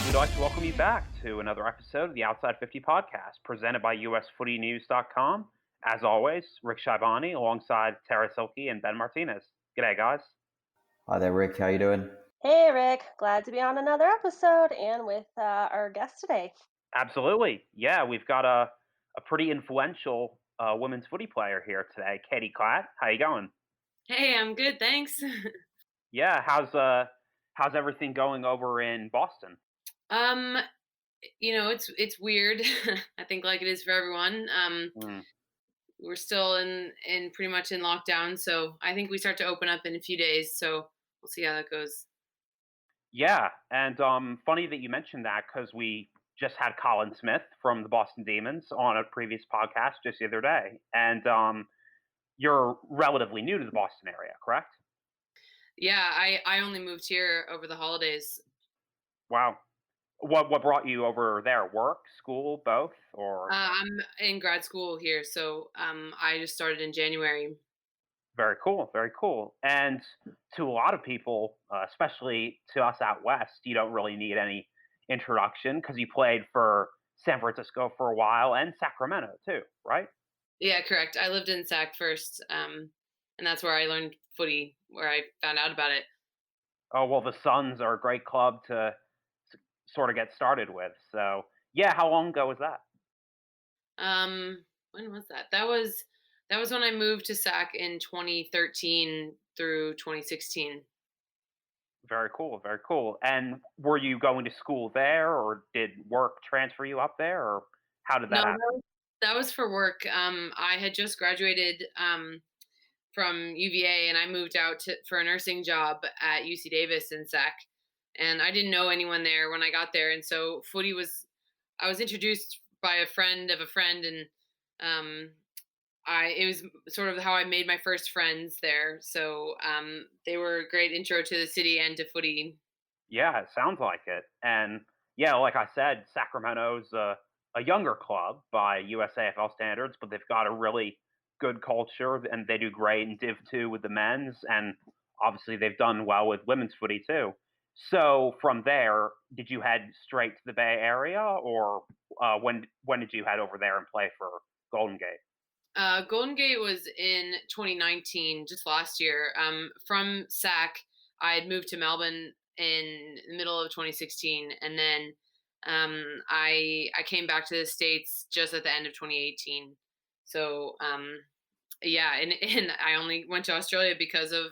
We'd like to welcome you back to another episode of the Outside 50 podcast presented by usfootynews.com. As always, Rick Shaibani alongside Tara Silky and Ben Martinez. G'day, guys. Hi there, Rick. How you doing? Hey, Rick. Glad to be on another episode and with our guest today. Absolutely. Yeah, we've got a pretty influential women's footy player here today, Katie Klatt. How you going? Hey, I'm good, thanks. Yeah, how's everything going over in Boston? um, it's weird. I think like it is for everyone. Mm. We're still in pretty much in lockdown, so I think we start to open up in a few days. So we'll see how that goes. Yeah, and funny that you mentioned that because we just had Colin Smith from the Boston Demons on a previous podcast just the other day, and you're relatively new to the Boston area, correct? Yeah, I only moved here over the holidays. Wow. What brought you over there? Work, school, both, or I'm in grad school here, so I just started in January. very cool, very cool. And to a lot of people, especially to us out west, you don't really need any introduction because you played for San Francisco for a while and Sacramento too, right? Yeah, correct. I lived in Sac first, and that's where I learned footy, where I found out about it. Oh well, the Suns are a great club to sort of get started with. So yeah, how long ago was that? When was that? That was when I moved to SAC in 2013 through 2016. Very cool, very cool. And were you going to school there, or did work transfer you up there, or how did No, that that happen? was, that was for work. I had just graduated from UVA, and I moved out for a nursing job at UC Davis in SAC. And I didn't know anyone there when I got there, and so footy was. I was introduced by a friend of a friend, and um, I it was sort of how I made my first friends there. So they were a great intro to the city and to footy. Yeah, it sounds like it. And yeah, like I said, Sacramento's a younger club by USAFL standards, but they've got a really good culture and they do great in Div 2 with the men's. And obviously, they've done well with women's footy too. So from there, did you head straight to the Bay Area, or when did you head over there and play for Golden Gate? Golden Gate was in 2019, just last year. From SAC, I had moved to Melbourne in the middle of 2016, and then I came back to the States just at the end of 2018. So yeah, and I only went to Australia because of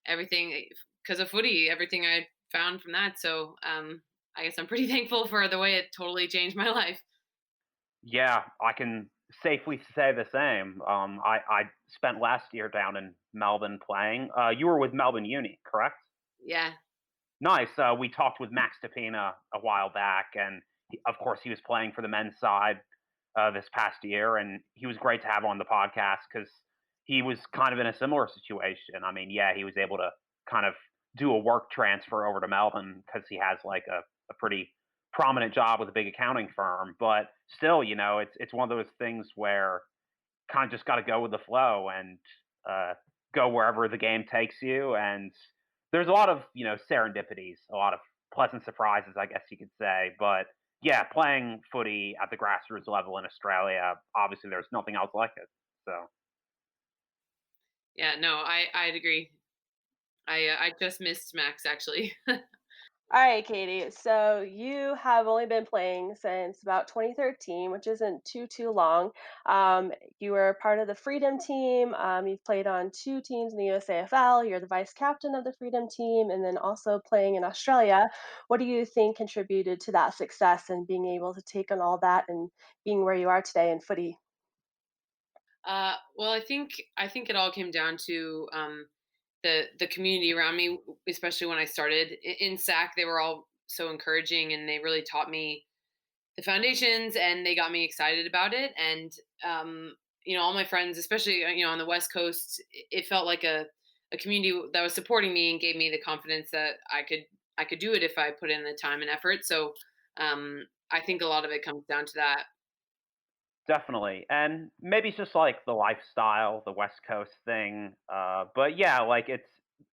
everything, because of footy, everything I found from that. So I guess I'm pretty thankful for the way it totally changed my life. Yeah, I can safely say the same. I spent last year down in Melbourne playing. You were with Melbourne Uni, correct? Yeah. Nice. We talked with Max Tapina a while back, and of course, he was playing for the men's side this past year, and he was great to have on the podcast because he was kind of in a similar situation. I mean, yeah, he was able to kind of do a work transfer over to Melbourne because he has like a pretty prominent job with a big accounting firm, but still, it's one of those things where kind of just got to go with the flow and uh, go wherever the game takes you. And there's a lot of serendipities, a lot of pleasant surprises, I guess you could say. But yeah, playing footy at the grassroots level in Australia, obviously there's nothing else like it. So Yeah, no, I'd agree. I just missed Max actually. All right, Katie. So you have only been playing since about 2013, which isn't too long. You were part of the Freedom team. You've played on two teams in the USAFL. You're the vice captain of the Freedom team, and then also playing in Australia. What do you think contributed to that success and being able to take on all that and being where you are today in footy? Well, I think it all came down to the community around me, especially when I started in SAC. They were all so encouraging, and they really taught me the foundations, and they got me excited about it. And all my friends, especially on the West Coast, it felt like a community that was supporting me and gave me the confidence that I could do it if I put in the time and effort. So I think a lot of it comes down to that. definitely, and maybe it's just like the lifestyle, the West Coast thing. But yeah, like it's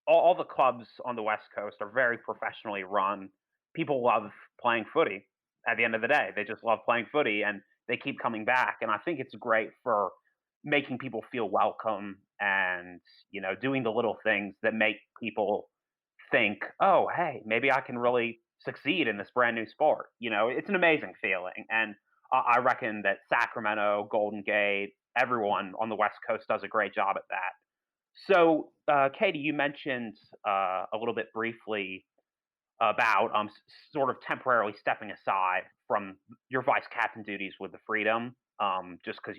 all the clubs on the West Coast are very professionally run. people love playing footy at the end of the day. They just love playing footy and they keep coming back. And I think it's great for making people feel welcome and, doing the little things that make people think, oh, hey, maybe I can really succeed in this brand new sport. It's an amazing feeling. And I reckon that Sacramento, Golden Gate, everyone on the West Coast does a great job at that. So, Katie, you mentioned a little bit briefly about sort of temporarily stepping aside from your vice captain duties with the Freedom, just because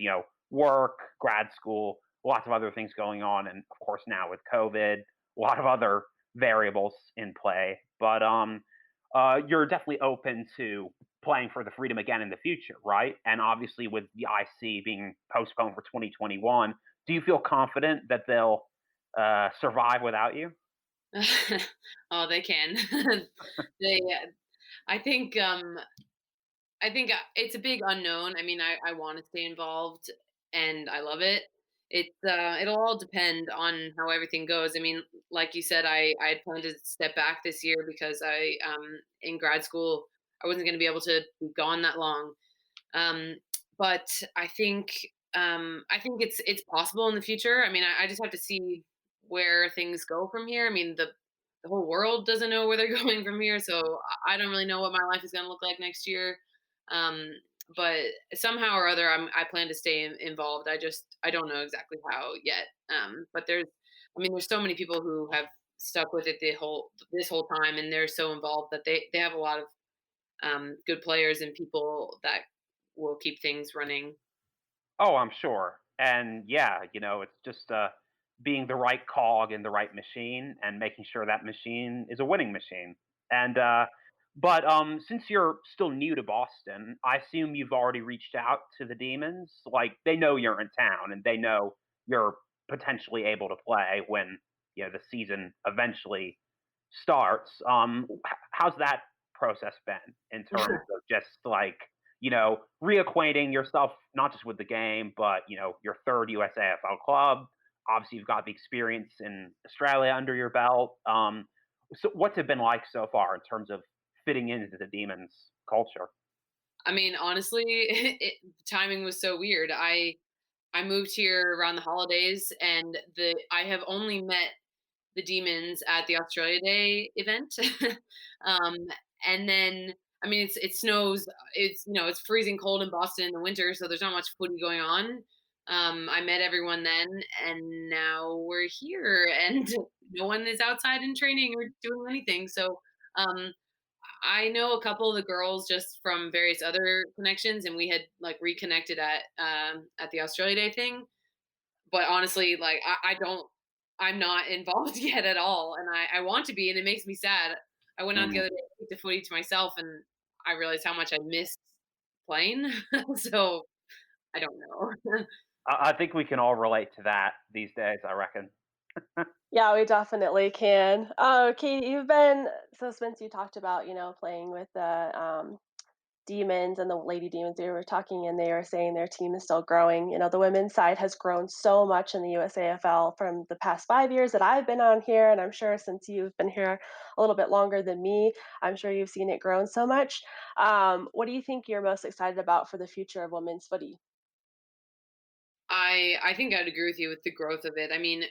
work, grad school, lots of other things going on, and of course now with COVID, a lot of other variables in play. But you're definitely open to playing for the Freedom again in the future, right? And obviously with the IC being postponed for 2021, do you feel confident that they'll survive without you? Oh, they can. They, I think, it's a big unknown. I mean, I want to stay involved, and I love it. It'll all depend on how everything goes. I mean, like you said, I had planned to step back this year because in grad school, I wasn't going to be able to be gone that long. Um, but I think it's possible in the future. I mean, I just have to see where things go from here. I mean, the whole world doesn't know where they're going from here, so I don't really know what my life is going to look like next year. Um, but somehow or other, I plan to stay involved. I don't know exactly how yet. But there's so many people who have stuck with it this whole time, and they're so involved that they have a lot of good players and people that will keep things running. Oh, I'm sure. And yeah, it's just being the right cog in the right machine and making sure that machine is a winning machine. And but since you're still new to Boston, I assume you've already reached out to the Demons. Like they know you're in town and they know you're potentially able to play when the season eventually starts. How's that process been in terms of just like reacquainting yourself not just with the game, but your third USAFL club. Obviously, you've got the experience in Australia under your belt. So, what's it been like so far in terms of fitting into the Demons culture? I mean, honestly, the timing was so weird. I moved here around the holidays, and the I have only met the Demons at the Australia Day event. um, and then, I mean, it snows. It's freezing cold in Boston in the winter, so there's not much footy going on. I met everyone then, and now we're here, and no one is outside in training or doing anything. So um, I know a couple of the girls just from various other connections, and we had like reconnected at the Australia Day thing. But honestly, like I'm not involved yet at all, and I want to be, and it makes me sad. I went out the Mm. other day to take the footy to myself, and I realized how much I missed playing. So I don't know. I think we can all relate to that these days. I reckon. Yeah, we definitely can. Oh, Katie, so since you talked about, playing with the Demons and the Lady Demons, they were talking and they were saying their team is still growing. The women's side has grown so much in the USAFL from the past 5 years that I've been on here, and I'm sure since you've been here a little bit longer than me, I'm sure you've seen it grown so much. What do you think you're most excited about for the future of women's footy? I think I'd agree with you with the growth of it. I mean,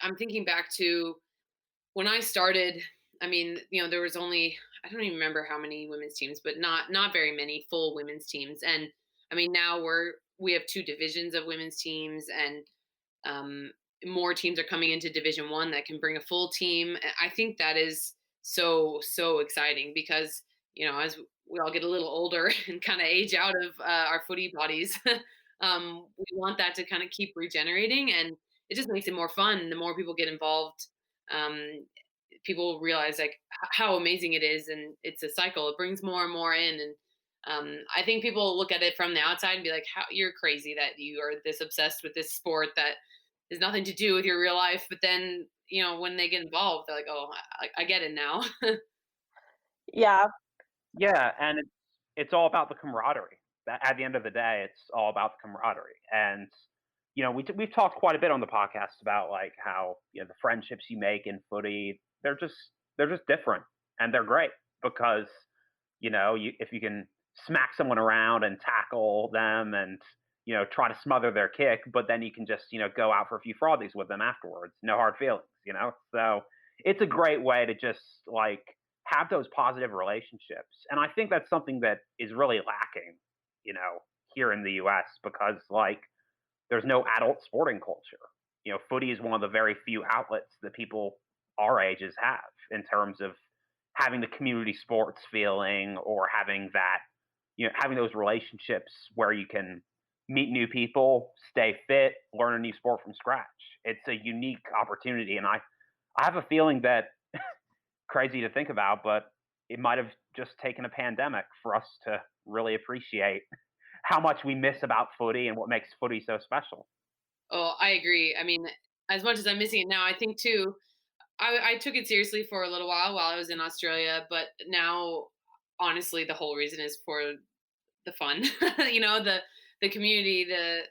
I'm thinking back to when I started. I mean, there was only I don't even remember how many women's teams, but not very many full women's teams. And I mean, now we have two divisions of women's teams, and um, more teams are coming into Division One that can bring a full team. I think that is so exciting because as we all get a little older and kind of age out of our footy bodies, we want that to kind of keep regenerating, and it just makes it more fun. The more people get involved, um, people realize like how amazing it is, and it's a cycle. It brings more and more in, and I think people look at it from the outside and be like, "How you're crazy that you are this obsessed with this sport that has nothing to do with your real life." But then, when they get involved, they're like, "Oh, I get it now." Yeah, Yeah, and it's all about the camaraderie. At the end of the day, it's all about the camaraderie. And we've talked quite a bit on the podcast about like how the friendships you make in footy they're just different and they're great because if you can smack someone around and tackle them and try to smother their kick, but then you can just go out for a few frothies with them afterwards. No hard feelings. So it's a great way to just like have those positive relationships, and I think that's something that is really lacking, you know, here in the U.S. because like there's no adult sporting culture. Footy is one of the very few outlets that people our ages have in terms of having the community sports feeling or having that, having those relationships where you can meet new people, stay fit, learn a new sport from scratch. It's a unique opportunity. And I have a feeling that crazy to think about, but it might have just taken a pandemic for us to really appreciate how much we miss about footy and what makes footy so special. Oh, I agree. I mean, as much as I'm missing it now, I think too, I took it seriously for a little while I was in Australia, but now, honestly, the whole reason is for the fun, the community, the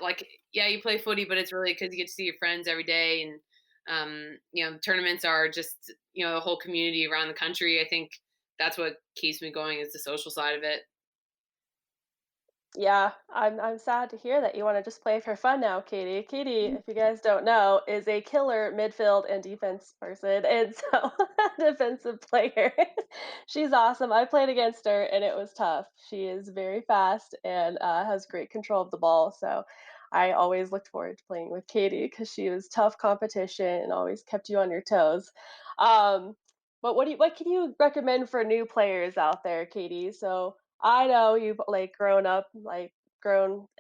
like, yeah, you play footy, but it's really because you get to see your friends every day, and tournaments are just the whole community around the country. I think that's what keeps me going is the social side of it. Yeah, I'm sad to hear that you want to just play for fun now, Katie. Katie, if you guys don't know, is a killer midfield and defense person, and so defensive player. She's awesome. I played against her, and it was tough. She is very fast and has great control of the ball. So I always looked forward to playing with Katie because she was tough competition and always kept you on your toes. Um, but what can you recommend for new players out there, Katie? So I know you've like grown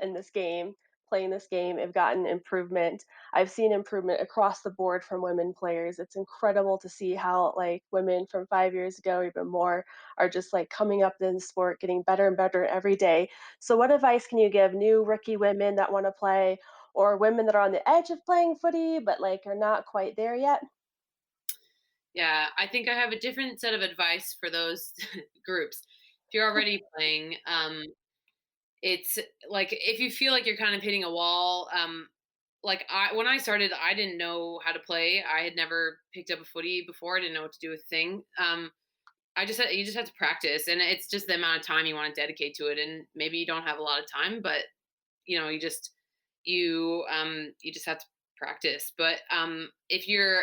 in this game, playing this game, have gotten improvement. I've seen improvement across the board from women players. It's incredible to see how like women from 5 years ago, even more, are just like coming up in the sport, getting better and better every day. So what advice can you give new rookie women that want to play or women that are on the edge of playing footy but like are not quite there yet? Yeah, I think I have a different set of advice for those groups. If you're already playing, it's like if you feel like you're kind of hitting a wall, like when I started, I didn't know how to play. I had never picked up a footy before. I didn't know what to do with a thing. You just have to practice, and it's just the amount of time you want to dedicate to it. And maybe you don't have a lot of time, but you just have to practice. But if you're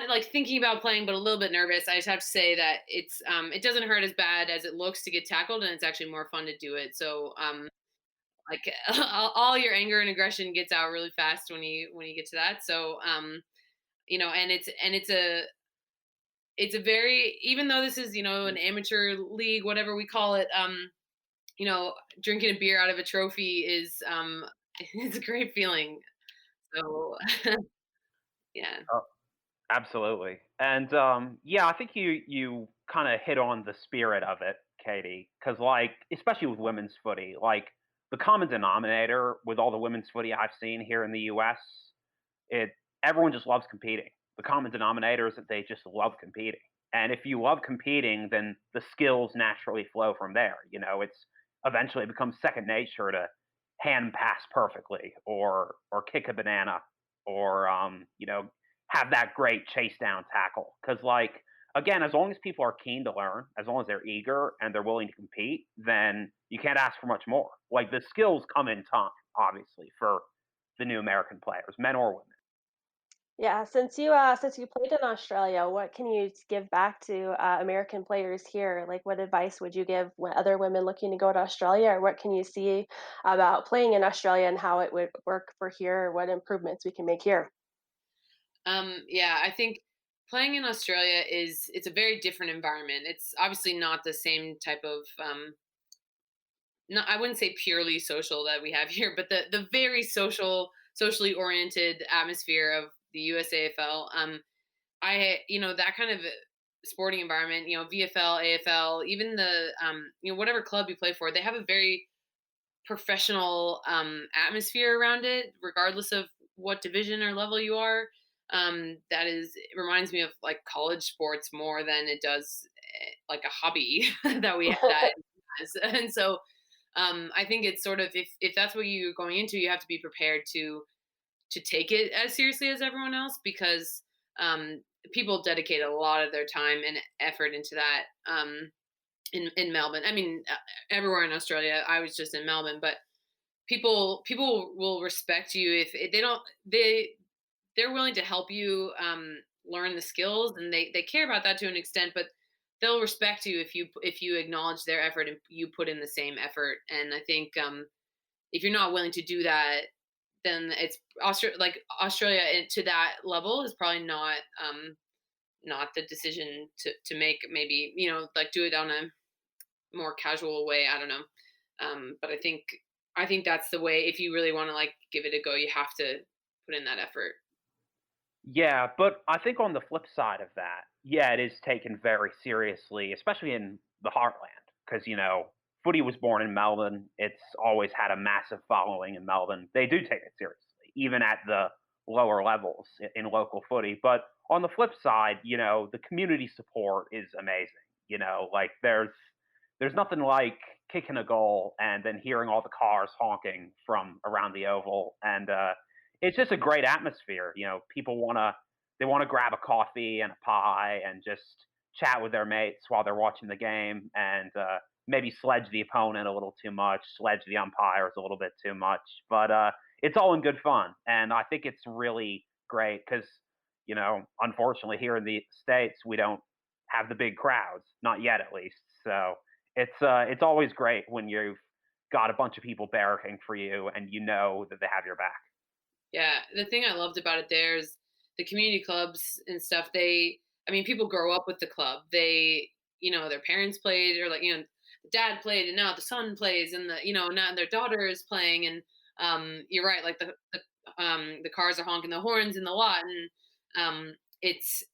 like thinking about playing but a little bit nervous, I just have to say that it doesn't hurt as bad as it looks to get tackled, and it's actually more fun to do it. So like all your anger and aggression gets out really fast when you get to that. So and it's a very, even though this is an amateur league, whatever we call it, you know drinking a beer out of a trophy is it's a great feeling. So yeah. Absolutely. And yeah, I think you kind of hit on the spirit of it, Katie, because like especially with women's footy, like the common denominator with all the women's footy I've seen here in the U.S., it everyone just loves competing. The common denominator is that they just love competing, and if you love competing, then the skills naturally flow from there. It's eventually becomes second nature to hand pass perfectly, or kick a banana, or have that great chase down tackle. Because, like, again, as long as people are keen to learn, as long as they're eager and they're willing to compete, then you can't ask for much more. Like, the skills come in time, obviously, for the new American players, men or women. Yeah, since you played in Australia, what can you give back to American players here? Like, what advice would you give other women looking to go to Australia, or what can you see about playing in Australia and how it would work for here, or what improvements we can make here? Yeah, I think playing in Australia it's a very different environment. It's obviously not the same type of no, I wouldn't say purely social that we have here, but the very socially oriented atmosphere of the USAFL. That kind of sporting environment, VFL, AFL, even the whatever club you play for, they have a very professional atmosphere around it, regardless of what division or level you are. It reminds me of like college sports more than it does like a hobby that we have that has. And so I think it's sort of, if that's what you're going into, you have to be prepared to take it as seriously as everyone else, because people dedicate a lot of their time and effort into that. In Melbourne, I mean, everywhere in Australia. I was just in Melbourne, but people will respect you if they don't they're willing to help you learn the skills, and they care about that to an extent, but they'll respect you if you acknowledge their effort and you put in the same effort. And I think if you're not willing to do that, then it's Australia to that level is probably not the decision to make. Maybe, like, do it on a more casual way. I don't know. But I think that's the way. If you really want to, like, give it a go, you have to put in that effort. Yeah, but I think on the flip side of that, yeah, it is taken very seriously, especially in the heartland, because footy was born in Melbourne. It's always had a massive following in Melbourne. They do take it seriously, even at the lower levels in local footy. But on the flip side, the community support is amazing. Like there's nothing like kicking a goal and then hearing all the cars honking from around the oval, and it's just a great atmosphere. People want to grab a coffee and a pie and just chat with their mates while they're watching the game, and maybe sledge the opponent a little too much, sledge the umpires a little bit too much. But it's all in good fun, and I think it's really great because unfortunately here in the States we don't have the big crowds, not yet at least. So it's always great when you've got a bunch of people barracking for you and you know that they have your back. Yeah, the thing I loved about it there is the community clubs and stuff. I mean, people grow up with the club. Their parents played, or, like, the dad played, and now the son plays, and now their daughter is playing. And you're right, like the cars are honking the horns in the lot, and it's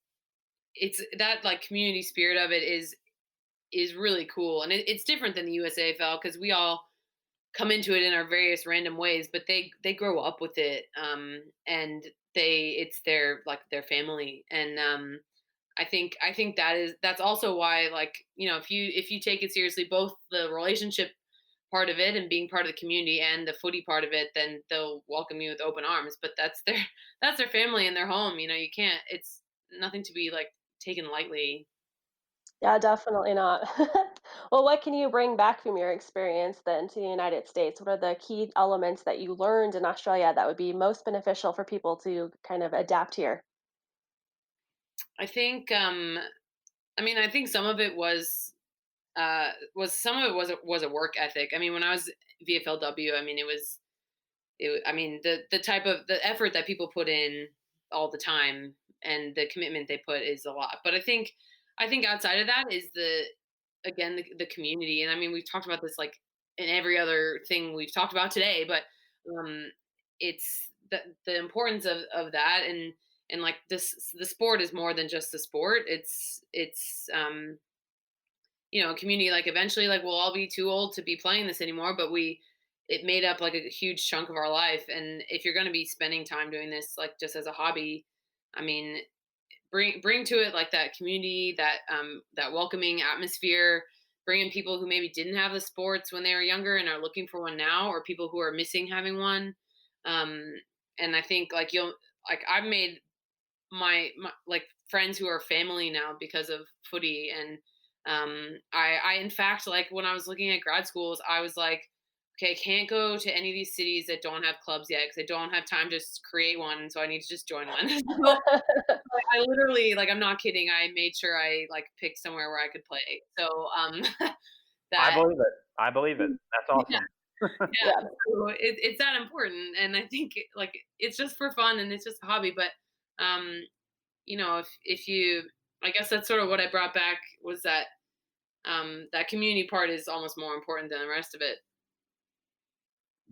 that, like, community spirit of it is really cool, and it's different than the USAFL because we all come into it in our various random ways, but they grow up with it, and it's their family. And I think that's also why, like, if you take it seriously, both the relationship part of it and being part of the community and the footy part of it, then they'll welcome you with open arms. But that's their family and their home. You can't. It's nothing to be, like, taken lightly. Yeah, definitely not. Well, what can you bring back from your experience then to the United States? What are the key elements that you learned in Australia that would be most beneficial for people to kind of adapt here? I think I think some of it was a work ethic. I mean, when I was VFLW, I mean, the type of the effort that people put in all the time and the commitment they put is a lot. But I think outside of that is the community. And I mean, we've talked about this, like, in every other thing we've talked about today, but um it's the importance of that. And, like, the sport is more than just the sport. It's community. Like, eventually, like, we'll all be too old to be playing this anymore, but it made up, like, a huge chunk of our life. And if you're going to be spending time doing this, like, just as a hobby, I mean, bring to it, like, that community, that welcoming atmosphere. Bring in people who maybe didn't have the sports when they were younger and are looking for one now, or people who are missing having one. um and I think, like, I've made my like friends who are family now because of footy. And I in fact, like, when I was looking at grad schools, I was like, okay, I can't go to any of these cities that don't have clubs yet because I don't have time to create one, so I need to just join one. So I literally, like, I'm not kidding, I made sure I, like, picked somewhere where I could play. So I that believe it. I believe it. That's yeah, awesome. yeah, so it's that important. And I think, like, it's just for fun and it's just a hobby. But um if you, I guess that's sort of what I brought back, was that community part is almost more important than the rest of it.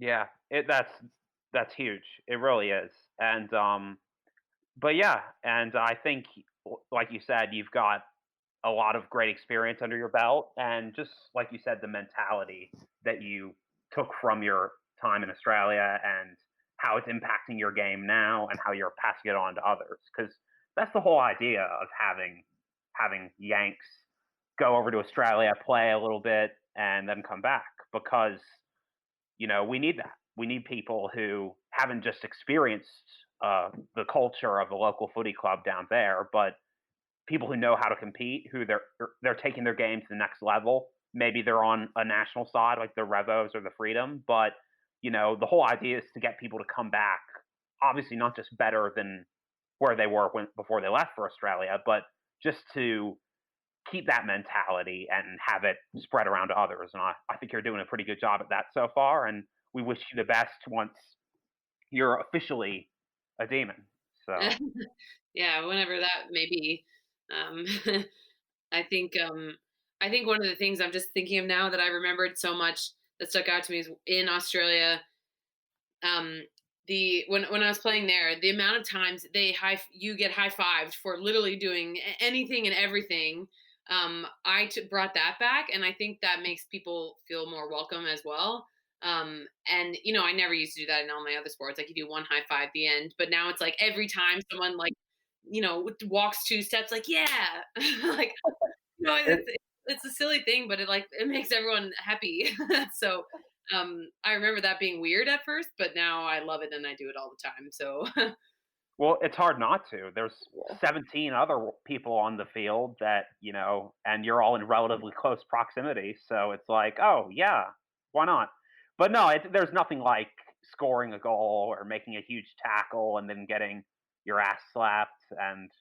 Yeah, that's huge. It really is. And but yeah, and I think, like you said, you've got a lot of great experience under your belt, and just like you said, the mentality that you took from your time in Australia and how it's impacting your game now and how you're passing it on to others. Because that's the whole idea of having Yanks go over to Australia, play a little bit, and then come back, because we need that. We need people who haven't just experienced the culture of the local footy club down there, but people who know how to compete, who they're taking their game to the next level. Maybe they're on a national side like the Revos or the Freedom, but the whole idea is to get people to come back. Obviously, not just better than where they were before they left for Australia, but just to keep that mentality and have it spread around to others. And I think you're doing a pretty good job at that so far. And we wish you the best once you're officially a Demon. So Yeah, whenever that may be. Um, I think I think one of the things I'm just thinking of now that I remembered so much that stuck out to me is in Australia. The when I was playing there, the amount of times you get high fived for literally doing anything and everything. Brought that back, and I think that makes people feel more welcome as well. And I never used to do that in all my other sports. Like, you do one high five at the end, but now it's like every time someone walks 2 steps, like, yeah, like, it's a silly thing, but it makes everyone happy. So I remember that being weird at first, but now I love it and I do it all the time. So well, it's hard not to. There's Yeah. 17 other people on the field that, and you're all in relatively close proximity. So it's like, oh, yeah, why not? But no, there's nothing like scoring a goal or making a huge tackle and then getting your ass slapped. And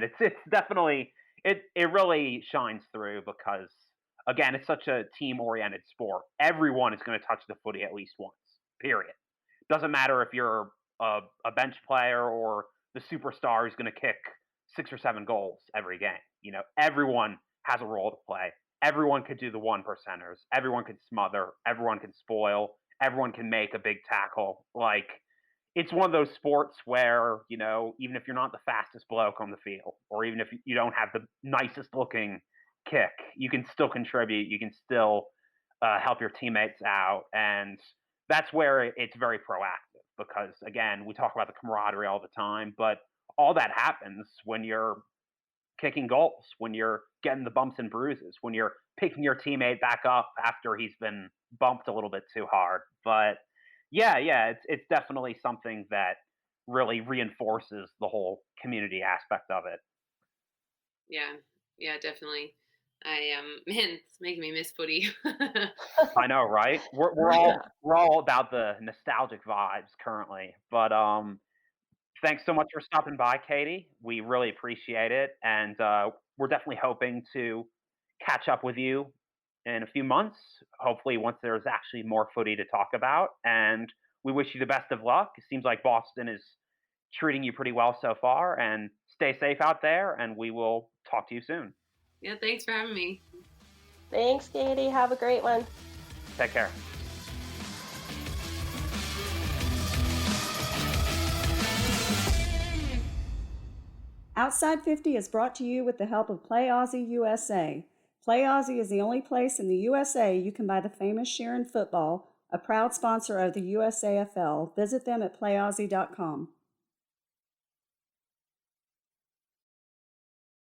it's definitely, it really shines through because, again, it's such a team-oriented sport. Everyone is going to touch the footy at least once, period. Doesn't matter if you're a bench player or the superstar who's going to kick 6 or 7 goals every game. Everyone has a role to play. Everyone could do the 1%ers. Everyone can smother. Everyone can spoil. Everyone can make a big tackle. Like, it's one of those sports where, even if you're not the fastest bloke on the field, or even if you don't have the nicest looking kick, you can still contribute. You can still help your teammates out. And that's where it's very proactive because, again, we talk about the camaraderie all the time, but all that happens when you're kicking goals, when you're getting the bumps and bruises, when you're picking your teammate back up after he's been bumped a little bit too hard. But yeah, it's definitely something that really reinforces the whole community aspect of it. yeah, definitely. Man, it's making me miss footy. I know, right? We're all about the nostalgic vibes currently. But thanks so much for stopping by, Katie. We really appreciate it, and we're definitely hoping to catch up with you in a few months. Hopefully, once there's actually more footy to talk about. And we wish you the best of luck. It seems like Boston is treating you pretty well so far. And stay safe out there. And we will talk to you soon. Yeah, thanks for having me. Thanks, Katie. Have a great one. Take care. Outside 50 is brought to you with the help of Play Aussie USA. Play Aussie is the only place in the USA you can buy the famous Sheeran football, a proud sponsor of the USAFL. Visit them at playaussie.com.